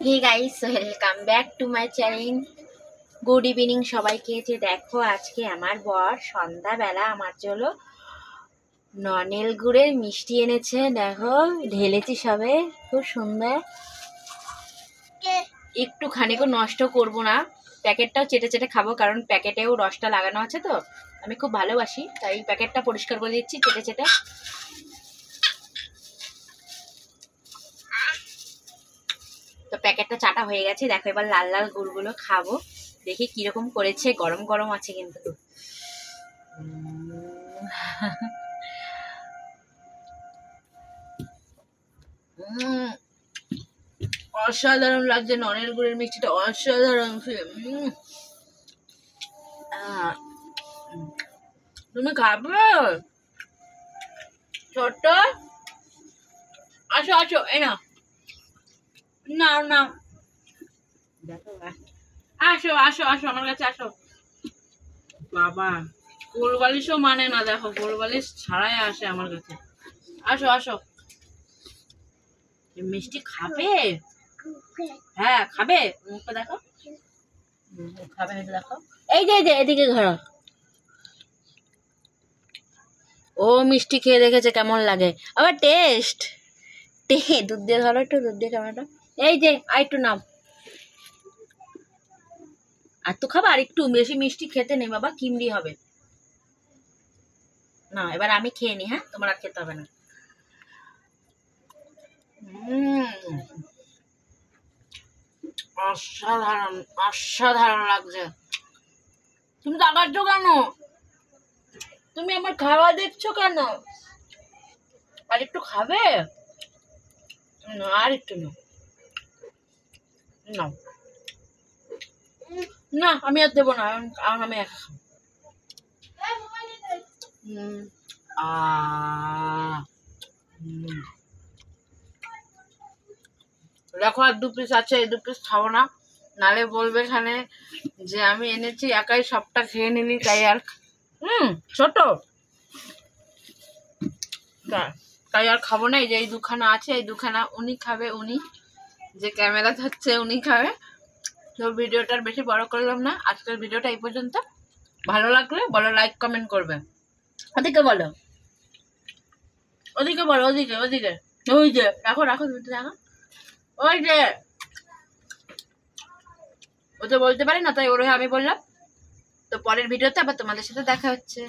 Hey guys, welcome back to my channel. Good evening সবাইকে। যে দেখো, আজকে আমার বর সন্ধ্যাবেলা আমার জন্য ননেল গুড়ের মিষ্টি এনেছে। দেখো, ঢেলেছি সবে, খুব সুন্দর। একটুখানিকও নষ্ট করব না, প্যাকেটটাও চেটে চেটে খাবো, কারণ প্যাকেটেও রসটা লাগানো আছে। তো আমি খুব ভালোবাসি, তাই প্যাকেটটা পরিষ্কার করে দিচ্ছি চেটে চেটে। তো প্যাকেটটা চাটা হয়ে গেছে। দেখো, এবার লাল লাল গুড়গুলো খাবো। দেখি কিরকম করেছে, গরম গরম আছে কিন্তু। অসাধারণ লাগছে, ননের গুড়ের মিষ্টিটা অসাধারণ। তুমি খাবে? ছোট্ট, আসো আসো, এই না না না, আসো আসো আসো আমার কাছে আসো। বাবা, গোল বালিশও মানে না, দেখো গোল বালিশ ছাড়াই আসে আমার কাছে। আসো আসো, মিষ্টি খাবে? হ্যাঁ খাবে, মুখটা দেখো, খাবে না দেখো। এই যে এদিকে ঘোরো। ও মিষ্টি খেয়ে দেখেছে কেমন লাগে, আবার টেস্ট। দুধ দিয়ে ধরো, একটু দুধ দিয়ে ক্যামেরাটা। এই যে আর একটু নাম, আর তো খাবার, একটু বেশি মিষ্টি খেতে নেই বাবা, কিমড়ি হবে না। এবার আমি খেয়ে নি, হ্যাঁ, তোমার আর খেতে হবে না। অসাধারণ অসাধারণ লাগছে। তুমি তাকাচ্ছ কেন? তুমি আমার খাওয়া দেখছো কেন? আর একটু খাবে? না, আর একটু নাও, নাও। না, আমি আর দেবো না, কারণ আমি একা খাবো। দেখো, আর 2 পিস আছে, এই 2 পিস খাবো না, নালে বলবে এখানে যে আমি এনেছি একাই সবটা খেয়ে নিলি, তাই আর ছোট, তাই আর খাবো না। এই যে এই দুখানা আছে, এই দুখানা উনি খাবে, উনি যে ক্যামেরা থাকছে উনি খাবে। তো ভিডিওটার বেশি বড় করলাম না, আজকের ভিডিওটা এই পর্যন্ত। ভালো লাগলে বলো, লাইক কমেন্ট করবে। ওদিকে বলো, ওদিকে বলো, ওদিকে ওদিকে, ওই যে রাখো রাখো, তুমি তো রাখো, ওই যে ও তো বলতে পারে না, তাই ওর হয়ে আমি বললাম। তো পরের ভিডিওতে আবার তোমাদের সাথে দেখা হচ্ছে।